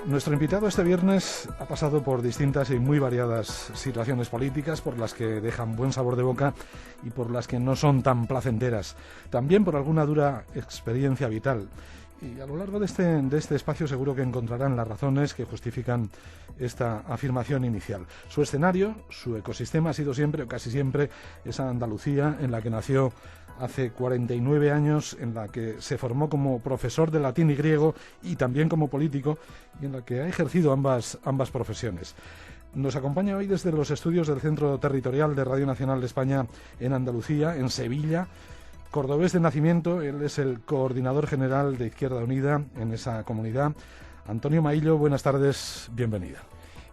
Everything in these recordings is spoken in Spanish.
Nuestro invitado este viernes ha pasado por distintas y muy variadas situaciones políticas por las que dejan buen sabor de boca y por las que no son tan placenteras. También por alguna dura experiencia vital. Y a lo largo de este espacio seguro que encontrarán las razones que justifican esta afirmación inicial. Su escenario, su ecosistema ha sido siempre o casi siempre esa Andalucía en la que nació hace 49 años, en la que se formó como profesor de latín y griego y también como político, y en la que ha ejercido ambas profesiones. Nos acompaña hoy desde los estudios del Centro Territorial de Radio Nacional de España en Andalucía, en Sevilla. Cordobés de nacimiento, él es el coordinador general de Izquierda Unida en esa comunidad. Antonio Maillo, buenas tardes, bienvenida.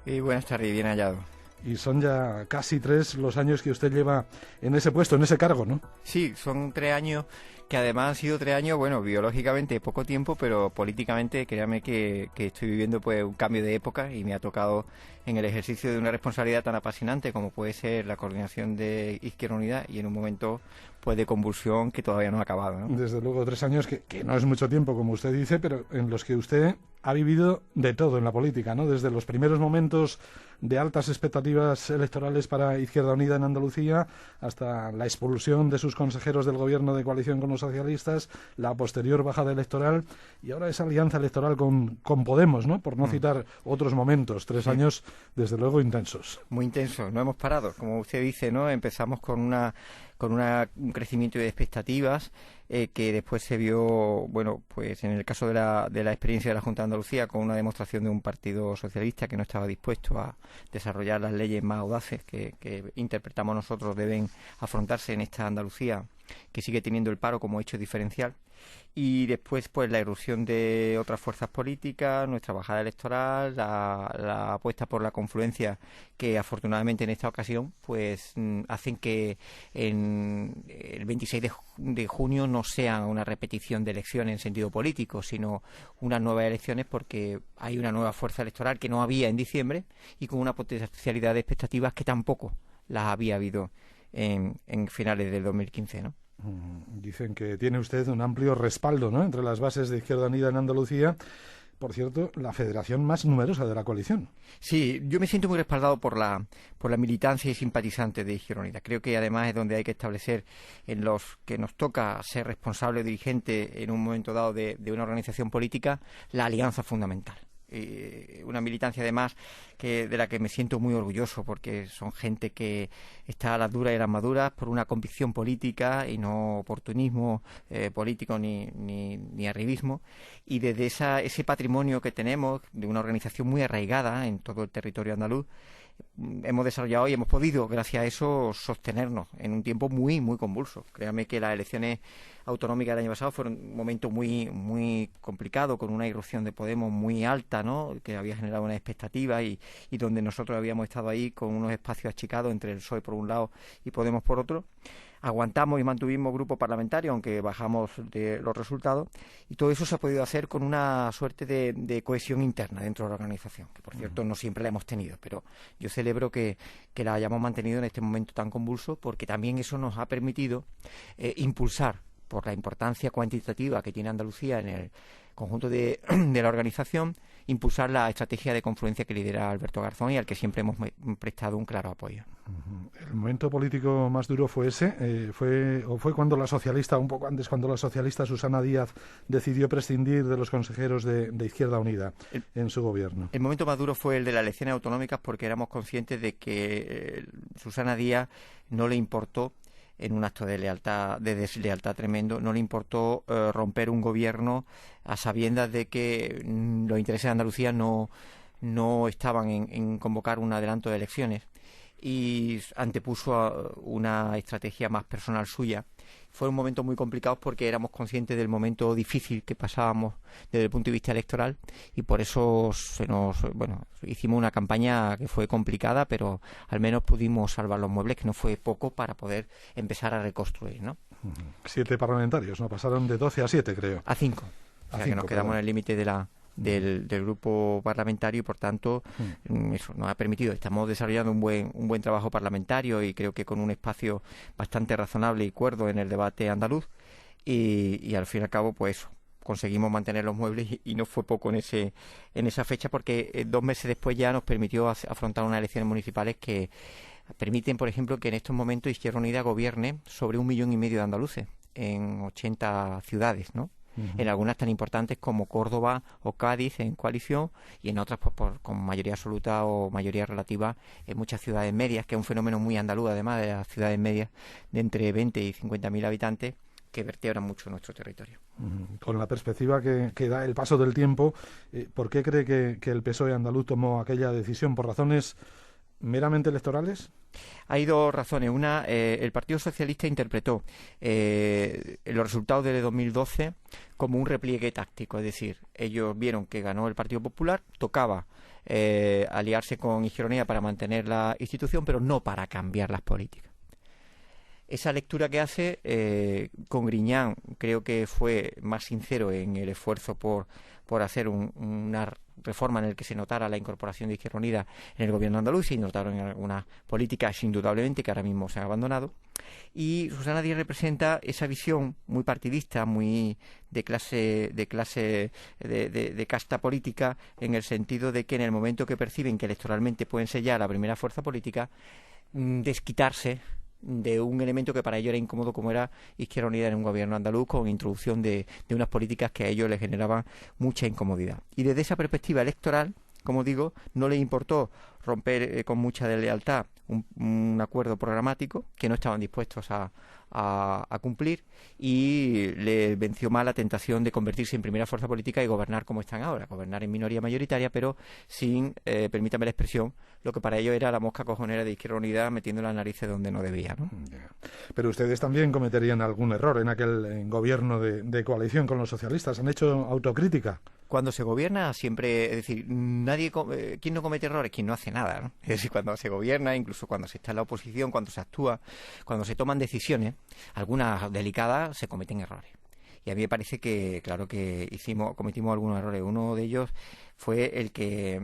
Buenas tardes, bien hallado. Y son ya casi 3 los años que usted lleva en ese puesto, en ese cargo, ¿no? Sí, son 3 años, que además han sido 3 años, bueno, biológicamente poco tiempo, pero políticamente, créame que estoy viviendo pues un cambio de época y me ha tocado en el ejercicio de una responsabilidad tan apasionante como puede ser la coordinación de Izquierda Unida y en un momento pues de convulsión que todavía no ha acabado, ¿no? Desde luego 3 años que no es mucho tiempo, como usted dice, pero en los que usted ha vivido de todo en la política, ¿no? Desde los primeros momentos de altas expectativas electorales para Izquierda Unida en Andalucía hasta la expulsión de sus consejeros del gobierno de coalición con los socialistas, la posterior bajada electoral y ahora esa alianza electoral con Podemos, ¿no? Por no citar otros momentos, 3 años desde luego intensos. Muy intensos, no hemos parado, como usted dice, ¿no? Empezamos con un crecimiento de expectativas que después se vio, bueno, pues en el caso de la experiencia de la Junta de Andalucía, con una demostración de un partido socialista que no estaba dispuesto a desarrollar las leyes más audaces que interpretamos nosotros deben afrontarse en esta Andalucía, que sigue teniendo el paro como hecho diferencial. Y después pues la irrupción de otras fuerzas políticas, nuestra bajada electoral, la apuesta por la confluencia que afortunadamente en esta ocasión pues hacen que en el 26 de junio no sea una repetición de elecciones en sentido político, sino unas nuevas elecciones porque hay una nueva fuerza electoral que no había en diciembre y con una potencialidad de expectativas que tampoco las había habido en finales del 2015, ¿no? Dicen que tiene usted un amplio respaldo, ¿no?, entre las bases de Izquierda Unida en Andalucía. Por cierto, la federación más numerosa de la coalición. Sí, yo me siento muy respaldado por la militancia y simpatizantes de Izquierda Unida. Creo que además es donde hay que establecer, en los que nos toca ser responsable o dirigente en un momento dado de una organización política, la alianza fundamental. Una militancia además de la que me siento muy orgulloso porque son gente que está a las duras y a las maduras por una convicción política y no oportunismo político ni arribismo, y desde ese patrimonio que tenemos de una organización muy arraigada en todo el territorio andaluz hemos desarrollado y hemos podido, gracias a eso, sostenernos en un tiempo muy, muy convulso. Créanme que las elecciones autonómicas del año pasado fueron un momento muy, muy complicado, con una irrupción de Podemos muy alta, ¿no?, que había generado una expectativa y donde nosotros habíamos estado ahí con unos espacios achicados entre el PSOE por un lado y Podemos por otro. Aguantamos y mantuvimos grupo parlamentario, aunque bajamos de los resultados, y todo eso se ha podido hacer con una suerte de cohesión interna dentro de la organización, que por cierto no siempre la hemos tenido, pero yo celebro que la hayamos mantenido en este momento tan convulso, porque también eso nos ha permitido impulsar, por la importancia cuantitativa que tiene Andalucía en el conjunto de la organización, impulsar la estrategia de confluencia que lidera Alberto Garzón y al que siempre hemos prestado un claro apoyo. El momento político más duro fue ese, fue cuando la socialista, un poco antes, cuando la socialista Susana Díaz decidió prescindir de los consejeros de Izquierda Unida en su gobierno. El momento más duro fue el de las elecciones autonómicas, porque éramos conscientes de que Susana Díaz no le importó, en un acto de deslealtad tremendo, no le importó romper un gobierno a sabiendas de que los intereses de Andalucía no estaban en convocar un adelanto de elecciones, y antepuso una estrategia más personal suya. Fue un momento muy complicado porque éramos conscientes del momento difícil que pasábamos desde el punto de vista electoral, y por eso hicimos una campaña que fue complicada, pero al menos pudimos salvar los muebles, que no fue poco, para poder empezar a reconstruir, ¿no? 7 parlamentarios, ¿no? Pasaron de 12 a 7, creo. A 5. O sea, que nos quedamos en el límite del grupo parlamentario, y por tanto eso nos ha permitido, estamos desarrollando un buen trabajo parlamentario, y creo que con un espacio bastante razonable y cuerdo en el debate andaluz, y al fin y al cabo pues conseguimos mantener los muebles y no fue poco en esa fecha, porque 2 meses después ya nos permitió afrontar unas elecciones municipales que permiten, por ejemplo, que en estos momentos Izquierda Unida gobierne sobre 1,5 millones de andaluces en 80 ciudades, ¿no? En algunas tan importantes como Córdoba o Cádiz en coalición, y en otras con mayoría absoluta o mayoría relativa en muchas ciudades medias, que es un fenómeno muy andaluz, además de las ciudades medias de entre 20 y 50.000 habitantes, que vertebran mucho nuestro territorio. Con la perspectiva que da el paso del tiempo, ¿por qué cree que el PSOE andaluz tomó aquella decisión? ¿Por razones meramente electorales? Hay 2 razones. Una, el Partido Socialista interpretó los resultados de 2012 como un repliegue táctico, es decir, ellos vieron que ganó el Partido Popular, tocaba aliarse con Izquierda Unida para mantener la institución, pero no para cambiar las políticas. Esa lectura que hace con Griñán creo que fue más sincero en el esfuerzo por hacer una reforma en el que se notara la incorporación de Izquierda Unida en el gobierno andaluz, y notaron en algunas políticas indudablemente que ahora mismo se han abandonado. Y Susana Díaz representa esa visión muy partidista, muy de casta política, en el sentido de que en el momento que perciben que electoralmente pueden ser ya la primera fuerza política, desquitarse de un elemento que para ellos era incómodo, como era Izquierda Unida en un gobierno andaluz, con introducción de unas políticas que a ellos les generaban mucha incomodidad. Y desde esa perspectiva electoral, como digo, no les importó romper con mucha deslealtad un acuerdo programático que no estaban dispuestos a cumplir, y le venció más la tentación de convertirse en primera fuerza política y gobernar como están ahora, gobernar en minoría mayoritaria, pero sin, permítame la expresión, lo que para ellos era la mosca cojonera de Izquierda Unida metiendo las narices donde no debía, ¿no? Pero ustedes también cometerían algún error en aquel gobierno de coalición con los socialistas. ¿Han hecho autocrítica? Cuando se gobierna siempre, es decir, ¿quién no comete errores? Quien no hace nada, ¿no? Es decir, cuando se gobierna, incluso cuando se está en la oposición, cuando se actúa, cuando se toman decisiones, algunas delicadas, se cometen errores. Y a mí me parece que, claro que cometimos algunos errores. Uno de ellos fue el que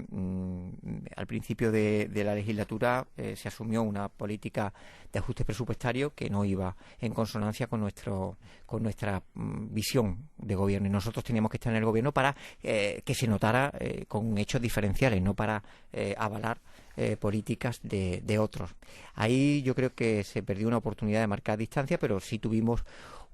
al principio de la legislatura se asumió una política de ajuste presupuestario que no iba en consonancia con nuestra visión de gobierno. Y nosotros teníamos que estar en el gobierno para que se notara con hechos diferenciales, no para avalar políticas de otros. Ahí yo creo que se perdió una oportunidad de marcar distancia, pero sí tuvimos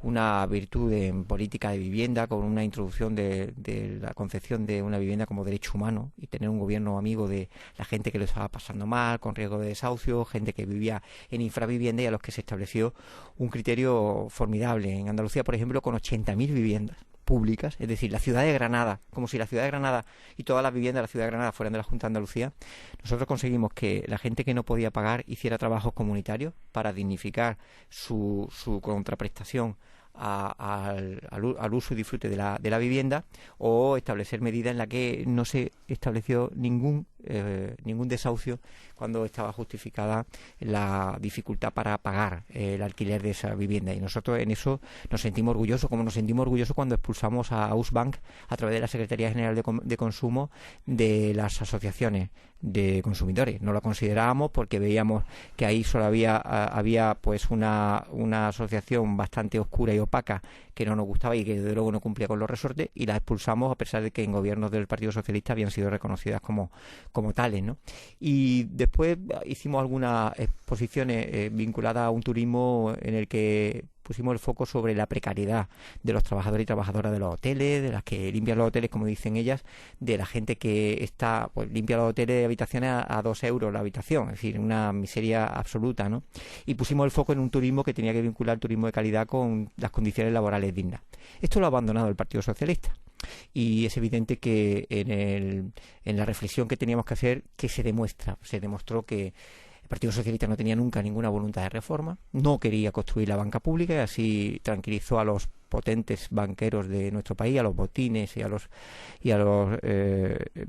una virtud en política de vivienda, con una introducción de la concepción de una vivienda como derecho humano, y tener un gobierno amigo de la gente que lo estaba pasando mal, con riesgo de desahucio, gente que vivía en infravivienda, y a los que se estableció un criterio formidable. En Andalucía, por ejemplo, con 80.000 viviendas públicas, es decir, la ciudad de Granada, como si la ciudad de Granada y todas las viviendas de la ciudad de Granada fueran de la Junta de Andalucía, nosotros conseguimos que la gente que no podía pagar hiciera trabajos comunitarios para dignificar su contraprestación al uso y disfrute de la vivienda, o establecer medidas en las que no se estableció ningún desahucio cuando estaba justificada la dificultad para pagar el alquiler de esa vivienda. Y nosotros en eso nos sentimos orgullosos, como nos sentimos orgullosos cuando expulsamos a Ausbank a través de la Secretaría General de Consumo de las asociaciones de consumidores. No lo considerábamos porque veíamos que ahí solo había pues una asociación bastante oscura y opaca que no nos gustaba y que desde luego no cumplía con los resortes, y la expulsamos a pesar de que en gobiernos del Partido Socialista habían sido reconocidas como tales, ¿no? Y después hicimos algunas exposiciones vinculadas a un turismo en el que pusimos el foco sobre la precariedad de los trabajadores y trabajadoras de los hoteles, de las que limpian los hoteles, como dicen ellas, de la gente que limpia los hoteles de habitaciones a 2 euros la habitación, es decir, una miseria absoluta, ¿no? Y pusimos el foco en un turismo que tenía que vincular el turismo de calidad con las condiciones laborales dignas. Esto lo ha abandonado el Partido Socialista. Y es evidente que en la reflexión que teníamos que hacer, que se demostró que el Partido Socialista no tenía nunca ninguna voluntad de reforma, no quería construir la banca pública, y así tranquilizó a los potentes banqueros de nuestro país, a los Botines y a los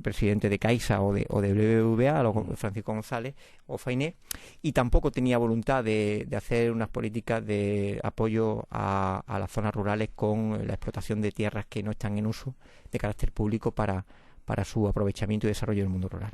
presidentes de Caixa o de BBVA, a los Francisco González o Fainé, y tampoco tenía voluntad de hacer unas políticas de apoyo a las zonas rurales con la explotación de tierras que no están en uso de carácter público para su aprovechamiento y desarrollo del mundo rural.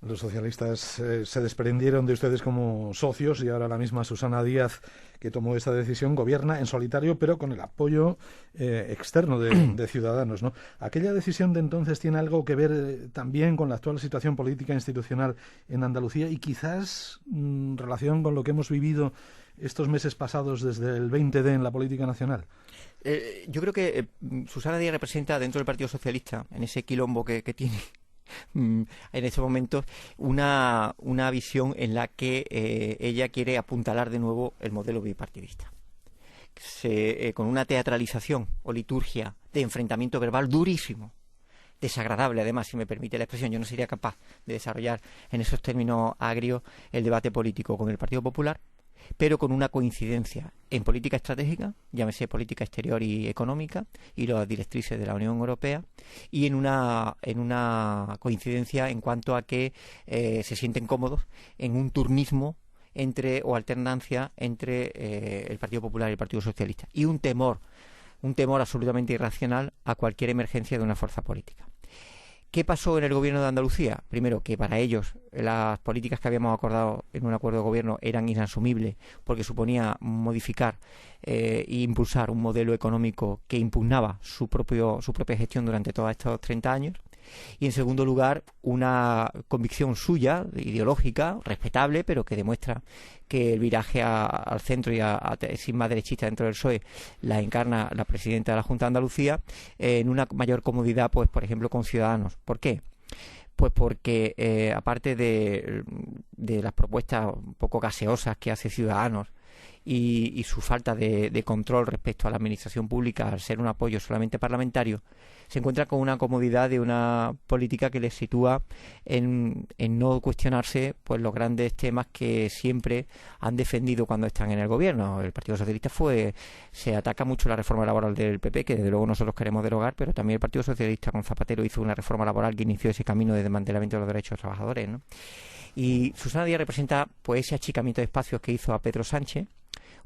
Los socialistas se desprendieron de ustedes como socios y ahora la misma Susana Díaz, que tomó esta decisión, gobierna en solitario, pero con el apoyo externo de Ciudadanos, ¿no? ¿Aquella decisión de entonces tiene algo que ver también con la actual situación política e institucional en Andalucía y quizás relación con lo que hemos vivido estos meses pasados desde el 20D en la política nacional? Yo creo que Susana Díaz representa dentro del Partido Socialista, en ese quilombo que tiene en este momento, una visión en la que ella quiere apuntalar de nuevo el modelo bipartidista. Con una teatralización o liturgia de enfrentamiento verbal durísimo, desagradable además, si me permite la expresión. Yo no sería capaz de desarrollar en esos términos agrios el debate político con el Partido Popular, pero con una coincidencia en política estratégica, llámese política exterior y económica, y las directrices de la Unión Europea, y en una coincidencia en cuanto a que se sienten cómodos en un turnismo o alternancia entre el Partido Popular y el Partido Socialista, y un temor absolutamente irracional a cualquier emergencia de una fuerza política. ¿Qué pasó en el gobierno de Andalucía? Primero, que para ellos las políticas que habíamos acordado en un acuerdo de gobierno eran inasumibles porque suponía modificar e impulsar un modelo económico que impugnaba su propia gestión durante todos estos 30 años. Y en segundo lugar, una convicción suya, ideológica, respetable, pero que demuestra que el viraje al centro y sin más derechista dentro del PSOE la encarna la presidenta de la Junta de Andalucía, en una mayor comodidad, pues por ejemplo, con Ciudadanos. ¿Por qué? Pues porque aparte de las propuestas un poco gaseosas que hace Ciudadanos y su falta de control respecto a la administración pública al ser un apoyo solamente parlamentario, se encuentra con una comodidad de una política que les sitúa en no cuestionarse pues los grandes temas que siempre han defendido cuando están en el gobierno. El Partido Socialista se ataca mucho la reforma laboral del PP, que desde luego nosotros queremos derogar, pero también el Partido Socialista con Zapatero hizo una reforma laboral que inició ese camino de desmantelamiento de los derechos de los trabajadores, ¿no? Y Susana Díaz representa pues ese achicamiento de espacios que hizo a Pedro Sánchez.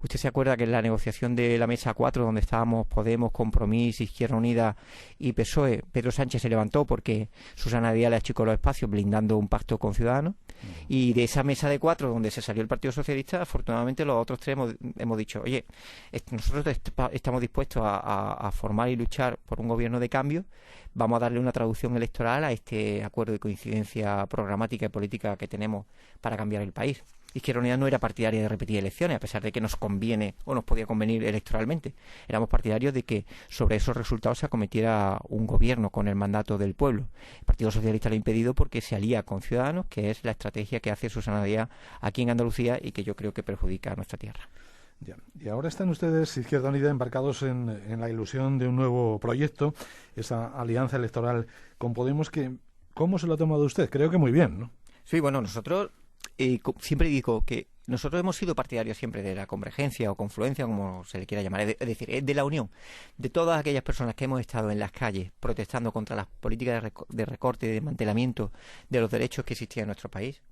Usted se acuerda que en la negociación de la Mesa 4, donde estábamos Podemos, Compromís, Izquierda Unida y PSOE, Pedro Sánchez se levantó porque Susana Díaz le achicó los espacios blindando un pacto con Ciudadanos. Y de esa mesa de 4 donde se salió el Partido Socialista, afortunadamente los otros 3 hemos dicho, oye, nosotros estamos dispuestos a formar y luchar por un gobierno de cambio, vamos a darle una traducción electoral a este acuerdo de coincidencia programática y política que tenemos para cambiar el país. Izquierda Unida no era partidaria de repetir elecciones, a pesar de que nos conviene o nos podía convenir electoralmente. Éramos partidarios de que sobre esos resultados se acometiera un gobierno con el mandato del pueblo. El Partido Socialista lo ha impedido porque se alía con Ciudadanos, que es la estrategia que hace Susana Díaz aquí en Andalucía y que yo creo que perjudica a nuestra tierra. Ya. Y ahora están ustedes, Izquierda Unida, embarcados en la ilusión de un nuevo proyecto, esa alianza electoral con Podemos, que ¿cómo se lo ha tomado usted? Creo que muy bien, ¿no? Sí, bueno, nosotros siempre digo que nosotros hemos sido partidarios siempre de la convergencia o confluencia, como se le quiera llamar, es decir, de la unión de todas aquellas personas que hemos estado en las calles protestando contra las políticas de recorte y de desmantelamiento de los derechos que existían en nuestro país,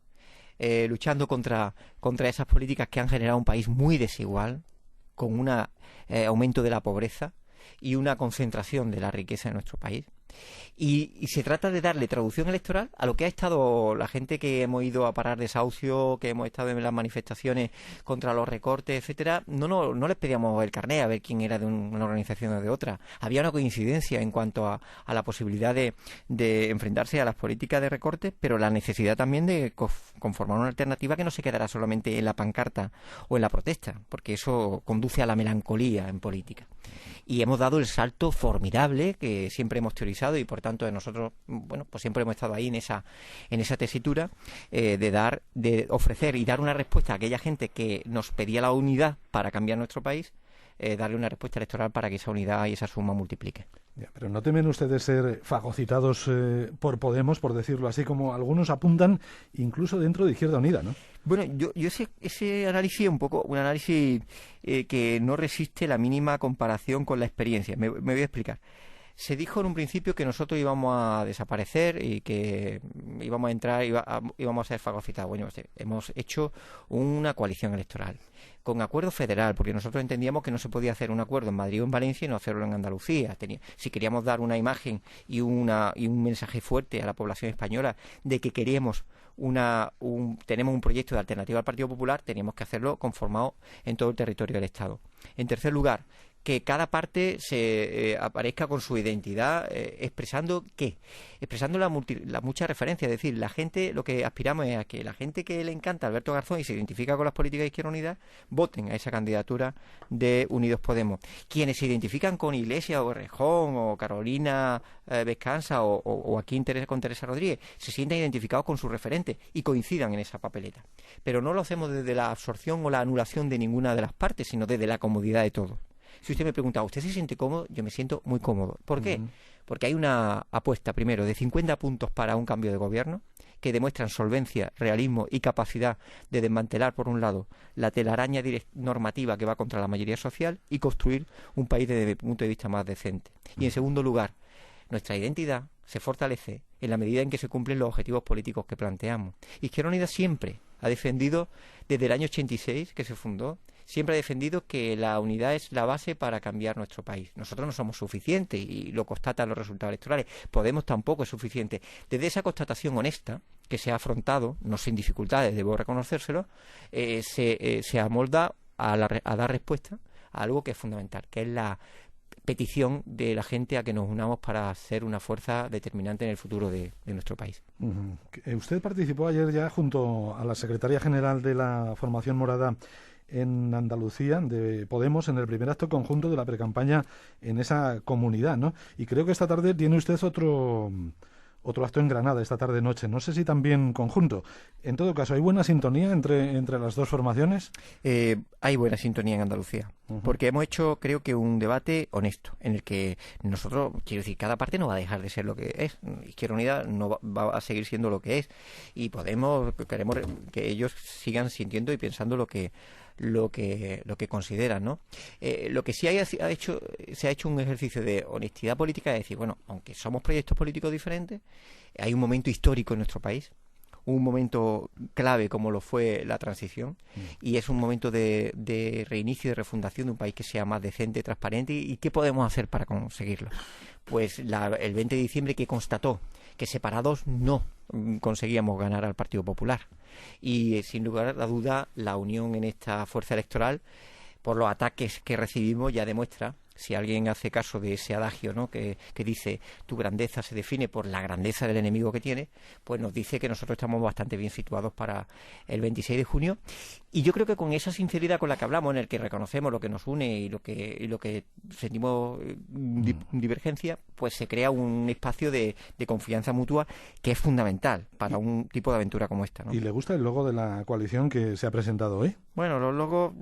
luchando contra esas políticas que han generado un país muy desigual, con un aumento de la pobreza y una concentración de la riqueza en nuestro país. Y se trata de darle traducción electoral a lo que ha estado la gente que hemos ido a parar desahucio, que hemos estado en las manifestaciones contra los recortes, etcétera. No les pedíamos el carné a ver quién era de una organización o de otra. Había una coincidencia en cuanto a la posibilidad de enfrentarse a las políticas de recortes, pero la necesidad también de conformar una alternativa que no se quedará solamente en la pancarta o en la protesta, porque eso conduce a la melancolía en política. Y hemos dado el salto formidable que siempre hemos teorizado y por tanto nosotros, bueno, pues siempre hemos estado ahí en esa tesitura de ofrecer y dar una respuesta a aquella gente que nos pedía la unidad para cambiar nuestro país, darle una respuesta electoral para que esa unidad y esa suma multiplique. Ya, pero ¿no temen ustedes ser fagocitados por Podemos, por decirlo así, como algunos apuntan, incluso dentro de Izquierda Unida, ¿no? Bueno, yo ese análisis es un análisis que no resiste la mínima comparación con la experiencia. Me voy a explicar. Se dijo en un principio que nosotros íbamos a desaparecer y que íbamos a entrar, íbamos a ser fagocitados. Bueno, hemos hecho una coalición electoral con acuerdo federal, porque nosotros entendíamos que no se podía hacer un acuerdo en Madrid o en Valencia y no hacerlo en Andalucía. Si queríamos dar una imagen y un mensaje fuerte a la población española de que queríamos tenemos un proyecto de alternativa al Partido Popular, teníamos que hacerlo conformado en todo el territorio del Estado. En tercer lugar, que cada parte se aparezca con su identidad, expresando la mucha referencia. Es decir, la gente, lo que aspiramos es a que la gente que le encanta Alberto Garzón y se identifica con las políticas de Izquierda Unida, voten a esa candidatura de Unidos Podemos. Quienes se identifican con Iglesias o Errejón o Carolina Vescanza o aquí con Teresa Rodríguez, se sientan identificados con su referente y coincidan en esa papeleta. Pero no lo hacemos desde la absorción o la anulación de ninguna de las partes, sino desde la comodidad de todos. Si usted me pregunta, ¿usted se siente cómodo? Yo me siento muy cómodo. ¿Por qué? Porque hay una apuesta, primero, de 50 puntos para un cambio de gobierno, que demuestran solvencia, realismo y capacidad de desmantelar, por un lado, la telaraña normativa que va contra la mayoría social y construir un país desde mi punto de vista más decente. Y en segundo lugar, nuestra identidad se fortalece en la medida en que se cumplen los objetivos políticos que planteamos. Izquierda Unida siempre ha defendido, desde el año 86 que se fundó, siempre ha defendido que la unidad es la base para cambiar nuestro país. Nosotros no somos suficientes y lo constatan los resultados electorales. Podemos tampoco es suficiente. Desde esa constatación honesta que se ha afrontado, no sin dificultades, debo reconocérselo, se amolda a dar respuesta a algo que es fundamental, que es la petición de la gente a que nos unamos para ser una fuerza determinante en el futuro de nuestro país. Usted participó ayer ya junto a la Secretaría General de la Formación Morada en Andalucía, de Podemos, en el primer acto conjunto de la precampaña en esa comunidad, ¿no? Y creo que esta tarde tiene usted otro acto en Granada, esta tarde-noche. No sé si también conjunto. En todo caso, ¿hay buena sintonía entre las dos formaciones? Hay buena sintonía en Andalucía, porque hemos hecho, creo que, un debate honesto, en el que nosotros, quiero decir, cada parte no va a dejar de ser lo que es. Izquierda Unida no va a seguir siendo lo que es. Y queremos que ellos sigan sintiendo y pensando lo que consideran, ¿no? Lo que sí se ha hecho un ejercicio de honestidad política, de decir, bueno, aunque somos proyectos políticos diferentes, hay un momento histórico en nuestro país, un momento clave como lo fue la transición, y es un momento de reinicio y de refundación de un país que sea más decente, transparente. ¿Y qué podemos hacer para conseguirlo? Pues el 20 de diciembre, que constató que separados no conseguíamos ganar al Partido Popular. Y sin lugar a duda, la unión en esta fuerza electoral, por los ataques que recibimos, ya demuestra, si alguien hace caso de ese adagio, ¿no?, que dice tu grandeza se define por la grandeza del enemigo que tiene, pues nos dice que nosotros estamos bastante bien situados para el 26 de junio. Y yo creo que con esa sinceridad con la que hablamos, en el que reconocemos lo que nos une y lo que sentimos divergencia, pues se crea un espacio de confianza mutua que es fundamental para un tipo de aventura como esta, ¿no? ¿Y le gusta el logo de la coalición que se ha presentado hoy? Bueno, los logos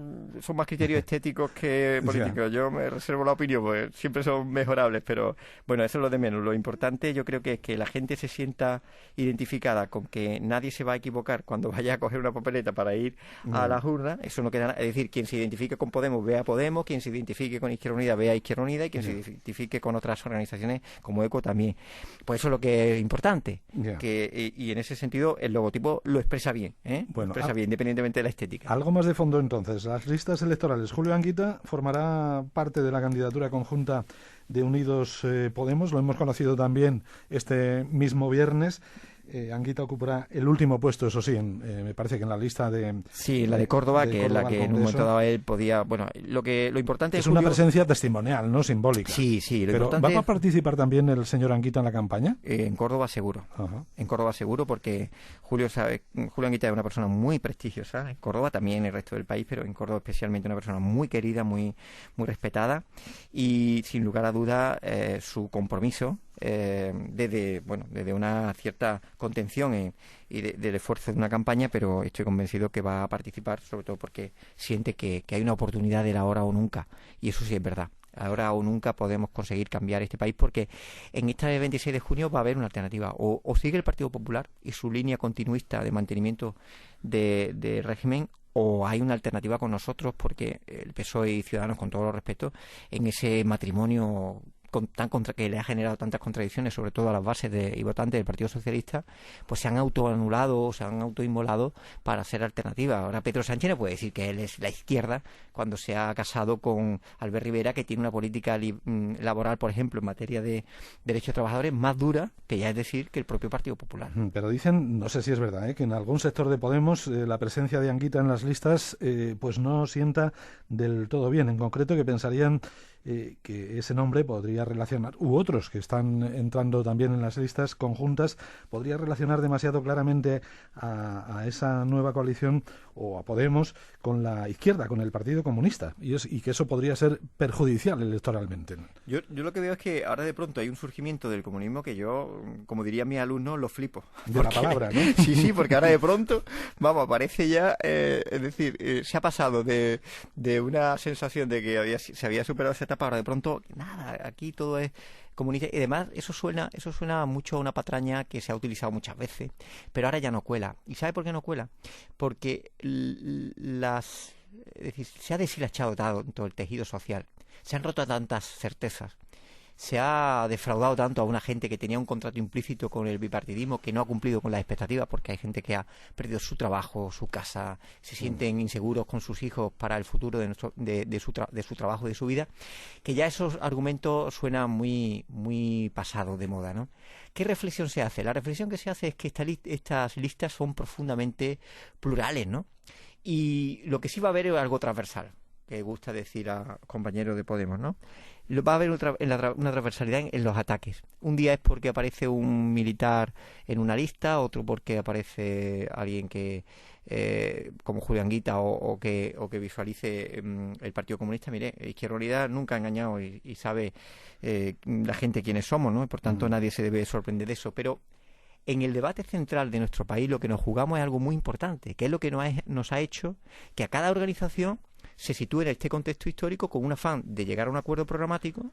son más criterios estéticos que políticos. Yo me reservo la opinión, pues siempre son mejorables, pero bueno, eso es lo de menos. Lo importante, yo creo que es que la gente se sienta identificada con que nadie se va a equivocar cuando vaya a coger una papeleta para ir a las urnas. Eso no queda nada. Es decir, quien se identifique con Podemos vea a Podemos, quien se identifique con Izquierda Unida vea a Izquierda Unida, y quien se identifique con otras organizaciones como ECO también. Pues eso es lo que es importante. Y en ese sentido el logotipo lo expresa bien, Bueno, expresa bien, independientemente de la estética. Algo más de fondo entonces. Las listas electorales. Julio Anguita formará parte de la candidatura conjunta de Unidos Podemos. Lo hemos conocido también este mismo viernes. Anguita ocupará el último puesto, eso sí, me parece que en la lista de... Sí, la de Córdoba, que es la que en un momento dado él podía... Bueno, lo importante es una presencia testimonial, ¿no? Simbólica. Sí, lo Pero importante ¿va a participar también el señor Anguita en la campaña? En Córdoba seguro. Ajá. En Córdoba seguro, porque Julio Anguita es una persona muy prestigiosa. En Córdoba, también en el resto del país, pero en Córdoba especialmente una persona muy querida, muy respetada. Y sin lugar a duda, su compromiso desde una cierta contención y del esfuerzo de una campaña, pero estoy convencido que va a participar, sobre todo porque siente que hay una oportunidad del ahora o nunca, y eso sí es verdad. Ahora o nunca podemos conseguir cambiar este país, porque en este 26 de junio va a haber una alternativa. O sigue el Partido Popular y su línea continuista de mantenimiento de régimen, o hay una alternativa con nosotros, porque el PSOE y Ciudadanos, con todo los respeto, en ese matrimonio que le ha generado tantas contradicciones, sobre todo a las bases y votantes del Partido Socialista, pues se han autoanulado o se han autoinmolado para ser alternativa. Ahora Pedro Sánchez no puede decir que él es la izquierda cuando se ha casado con Albert Rivera, que tiene una política laboral, por ejemplo, en materia de derechos de trabajadores más dura, que ya es decir, que el propio Partido Popular. Pero dicen, no sé si es verdad, que en algún sector de Podemos la presencia de Anguita en las listas pues no sienta del todo bien. En concreto, que pensarían que ese nombre podría relacionar, u otros que están entrando también en las listas conjuntas, podría relacionar demasiado claramente a esa nueva coalición o a Podemos con la izquierda, con el Partido Comunista, y que eso podría ser perjudicial electoralmente. Yo lo que veo es que ahora de pronto hay un surgimiento del comunismo que yo, como diría mi alumno, lo flipo. De la palabra, ¿no? Sí, porque ahora de pronto, vamos, aparece ya, es decir, se ha pasado de una sensación de que se había superado esa etapa, ahora de pronto, nada, aquí todo es comunista. Y además, eso suena mucho a una patraña que se ha utilizado muchas veces, pero ahora ya no cuela. ¿Y sabe por qué no cuela? Porque es decir, se ha deshilachado tanto el tejido social, se han roto tantas certezas, se ha defraudado tanto a una gente que tenía un contrato implícito con el bipartidismo, que no ha cumplido con las expectativas, porque hay gente que ha perdido su trabajo, su casa, se sienten inseguros con sus hijos para el futuro de su trabajo y de su vida, que ya esos argumentos suenan muy, muy pasados de moda, ¿no? ¿Qué reflexión se hace? La reflexión que se hace es que estas listas son profundamente plurales, ¿no? Y lo que sí va a haber es algo transversal, que gusta decir a compañeros de Podemos, ¿no? Va a haber una transversalidad en los ataques. Un día es porque aparece un militar en una lista, otro porque aparece alguien que como Julián Guita o que visualice el Partido Comunista. Mire, Izquierda Unida nunca ha engañado y sabe la gente quiénes somos, ¿no? Y por tanto nadie se debe sorprender de eso. Pero en el debate central de nuestro país lo que nos jugamos es algo muy importante, que es lo que nos ha hecho que a cada organización se sitúe en este contexto histórico con un afán de llegar a un acuerdo programático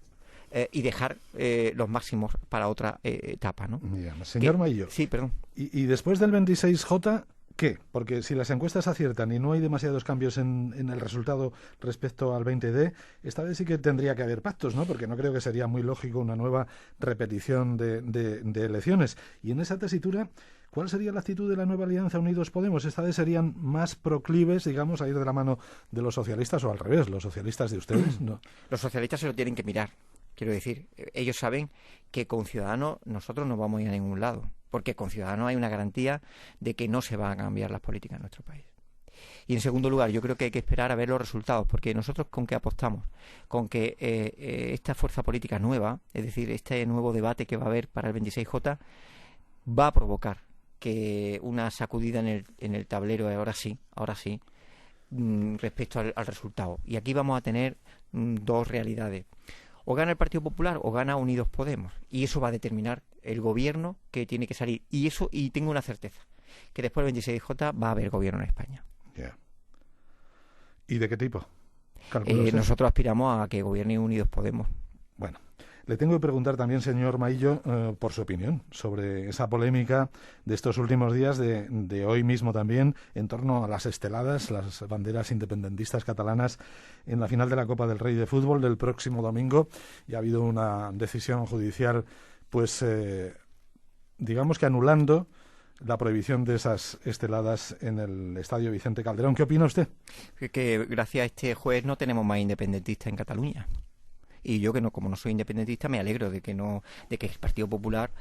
y dejar los máximos para otra etapa, ¿no? Señor Maillo. Sí, perdón. Y después del 26J, ¿qué? Porque si las encuestas aciertan y no hay demasiados cambios en el resultado respecto al 20D, esta vez sí que tendría que haber pactos, ¿no? Porque no creo que sería muy lógico una nueva repetición de elecciones. Y en esa tesitura, ¿cuál sería la actitud de la nueva alianza Unidos Podemos? Esta vez serían más proclives, digamos, a ir de la mano de los socialistas, o al revés, los socialistas de ustedes, ¿no? Los socialistas se lo tienen que mirar. Quiero decir, ellos saben que con Ciudadanos nosotros no vamos a ir a ningún lado, porque con Ciudadanos hay una garantía de que no se van a cambiar las políticas en nuestro país. Y en segundo lugar, yo creo que hay que esperar a ver los resultados, porque nosotros con qué apostamos, con que esta fuerza política nueva, es decir, este nuevo debate que va a haber para el 26J, va a provocar que una sacudida en el tablero, ahora sí, respecto al resultado. Y aquí vamos a tener dos realidades. O gana el Partido Popular o gana Unidos Podemos. Y eso va a determinar el gobierno que tiene que salir. Y tengo una certeza, que después del 26J va a haber gobierno en España. Yeah. ¿Y de qué tipo? Nosotros aspiramos a que gobierne Unidos Podemos. Bueno, le tengo que preguntar también, señor Maillo, por su opinión sobre esa polémica de estos últimos días, de hoy mismo también, en torno a las esteladas, las banderas independentistas catalanas en la final de la Copa del Rey de Fútbol del próximo domingo. Y ha habido una decisión judicial, pues, digamos que anulando la prohibición de esas esteladas en el Estadio Vicente Calderón. ¿Qué opina usted? Que gracias a este juez no tenemos más independentistas en Cataluña. Y yo, como no soy independentista, me alegro de que el Partido Popular,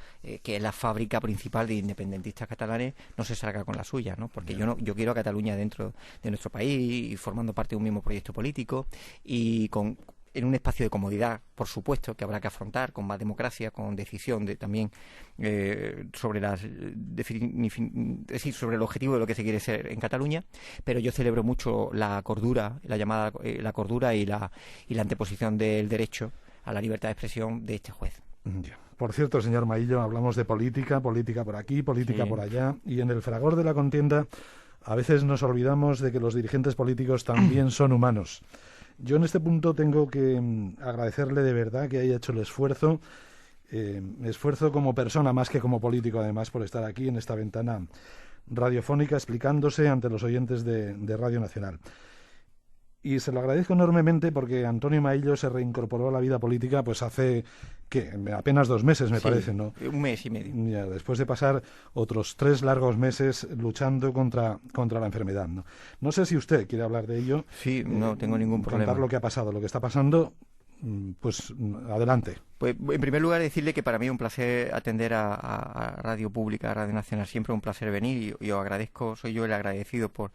que es la fábrica principal de independentistas catalanes, no se salga con la suya, ¿no? Porque yo quiero a Cataluña dentro de nuestro país y formando parte de un mismo proyecto político y en un espacio de comodidad, por supuesto, que habrá que afrontar con más democracia, con decisión también sobre sobre el objetivo de lo que se quiere ser en Cataluña. Pero yo celebro mucho la cordura, la cordura y la anteposición del derecho a la libertad de expresión de este juez. Por cierto, señor Maillo, hablamos de política por aquí, política por allá, y en el fragor de la contienda a veces nos olvidamos de que los dirigentes políticos también son humanos. Yo en este punto tengo que agradecerle de verdad que haya hecho el esfuerzo como persona más que como político, además, por estar aquí en esta ventana radiofónica explicándose ante los oyentes de Radio Nacional. Y se lo agradezco enormemente porque Antonio Maillo se reincorporó a la vida política pues hace, ¿qué? Apenas 2 meses, me parece, ¿no? 1 mes y medio. Ya, después de pasar otros 3 largos meses luchando contra la enfermedad, ¿no? No sé si usted quiere hablar de ello. Sí, no tengo ningún problema. Contar lo que ha pasado, lo que está pasando, pues adelante. Pues en primer lugar decirle que para mí es un placer atender a Radio Pública, a Radio Nacional, siempre un placer venir y os agradezco, soy yo el agradecido por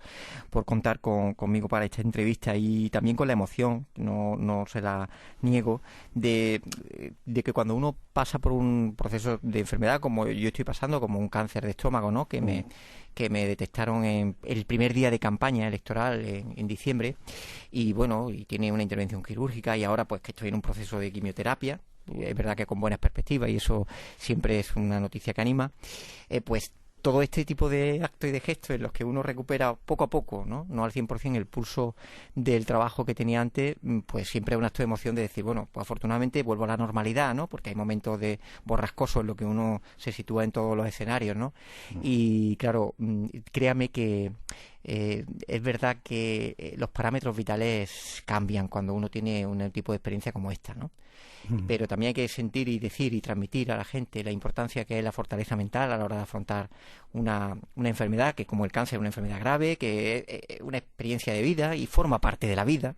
contar conmigo para esta entrevista y también con la emoción, no se la niego, de que cuando uno pasa por un proceso de enfermedad como yo estoy pasando, como un cáncer de estómago, ¿no? que me detectaron en el primer día de campaña electoral en diciembre y bueno, y tiene una intervención quirúrgica y ahora pues que estoy en un proceso de quimioterapia. Es verdad que con buenas perspectivas y eso siempre es una noticia que anima, pues todo este tipo de actos y de gestos en los que uno recupera poco a poco, no al 100% el pulso del trabajo que tenía antes, pues siempre es un acto de emoción de decir, bueno, pues afortunadamente vuelvo a la normalidad, ¿no? Porque hay momentos de borrascoso en lo que uno se sitúa en todos los escenarios, ¿no? Y claro, créame que es verdad que los parámetros vitales cambian cuando uno tiene un tipo de experiencia como esta, ¿no? Pero también hay que sentir y decir y transmitir a la gente la importancia que es la fortaleza mental a la hora de afrontar una enfermedad que, como el cáncer, es una enfermedad grave, que es una experiencia de vida y forma parte de la vida.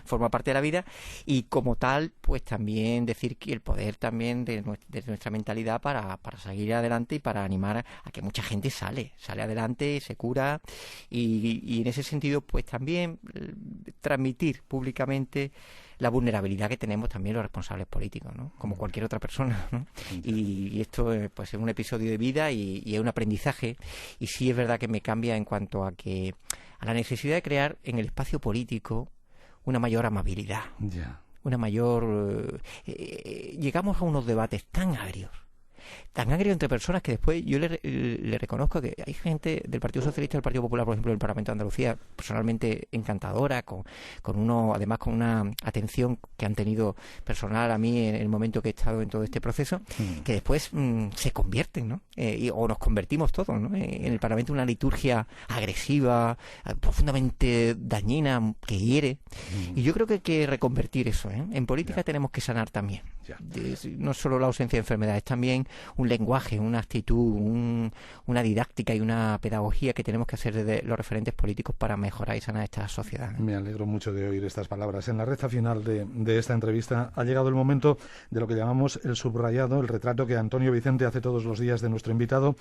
Forma parte de la vida y como tal pues también decir que el poder también de nuestra mentalidad para seguir adelante y para animar a que mucha gente sale adelante, se cura y en ese sentido pues también transmitir públicamente la vulnerabilidad que tenemos también los responsables políticos, ¿no? Como cualquier otra persona, ¿no? Y esto pues es un episodio de vida y es un aprendizaje y sí es verdad que me cambia en cuanto a la necesidad de crear en el espacio político una mayor amabilidad, una mayor... llegamos a unos debates tan agrios entre personas que después yo le reconozco que hay gente del Partido Socialista y del Partido Popular, por ejemplo, del Parlamento de Andalucía, personalmente encantadora, con además con una atención que han tenido personal a mí en el momento que he estado en todo este proceso, que después se convierten, ¿no? O nos convertimos todos, ¿no? En el Parlamento una liturgia agresiva, profundamente dañina, que hiere. Y yo creo que hay que reconvertir eso, ¿eh? En política tenemos que sanar también. No solo la ausencia de enfermedades, también un lenguaje, una actitud, una didáctica y una pedagogía que tenemos que hacer desde los referentes políticos para mejorar y sanar esta sociedad. Me alegro mucho de oír estas palabras. En la recta final de esta entrevista ha llegado el momento de lo que llamamos el subrayado, el retrato que Antonio Vicente hace todos los días de nuestro invitado.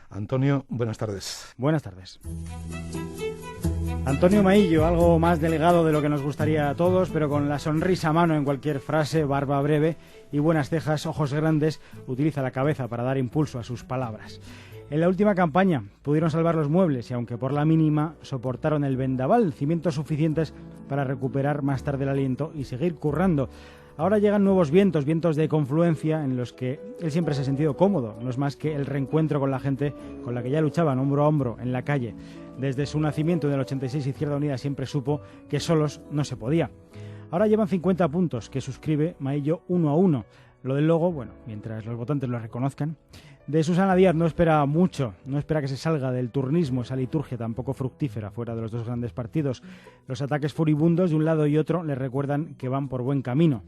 Antonio, buenas tardes. Buenas tardes. Antonio Maillo, algo más delgado de lo que nos gustaría a todos, pero con la sonrisa a mano en cualquier frase, barba breve y buenas cejas, ojos grandes, utiliza la cabeza para dar impulso a sus palabras. En la última campaña pudieron salvar los muebles y, aunque por la mínima, soportaron el vendaval, cimientos suficientes para recuperar más tarde el aliento y seguir currando. Ahora llegan nuevos vientos de confluencia en los que él siempre se ha sentido cómodo. No es más que el reencuentro con la gente con la que ya luchaban hombro a hombro en la calle. Desde su nacimiento en el 86, Izquierda Unida siempre supo que solos no se podía. Ahora llevan 50 puntos que suscribe Maillo 1 a 1. Lo del logo, bueno, mientras los votantes lo reconozcan. De Susana Díaz no espera mucho, no espera que se salga del turnismo, esa liturgia tan poco fructífera fuera de los dos grandes partidos. Los ataques furibundos de un lado y otro le recuerdan que van por buen camino.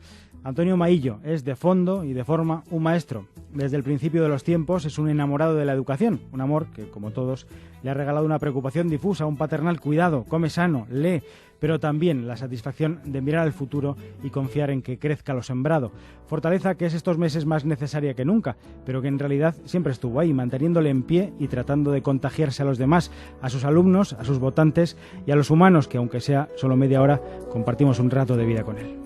Antonio Maillo es de fondo y de forma un maestro. Desde el principio de los tiempos es un enamorado de la educación, un amor que, como todos, le ha regalado una preocupación difusa, un paternal cuidado, come sano, lee, pero también la satisfacción de mirar al futuro y confiar en que crezca lo sembrado. Fortaleza que es estos meses más necesaria que nunca, pero que en realidad siempre estuvo ahí, manteniéndole en pie y tratando de contagiarse a los demás, a sus alumnos, a sus votantes y a los humanos que, aunque sea solo media hora, compartimos un rato de vida con él.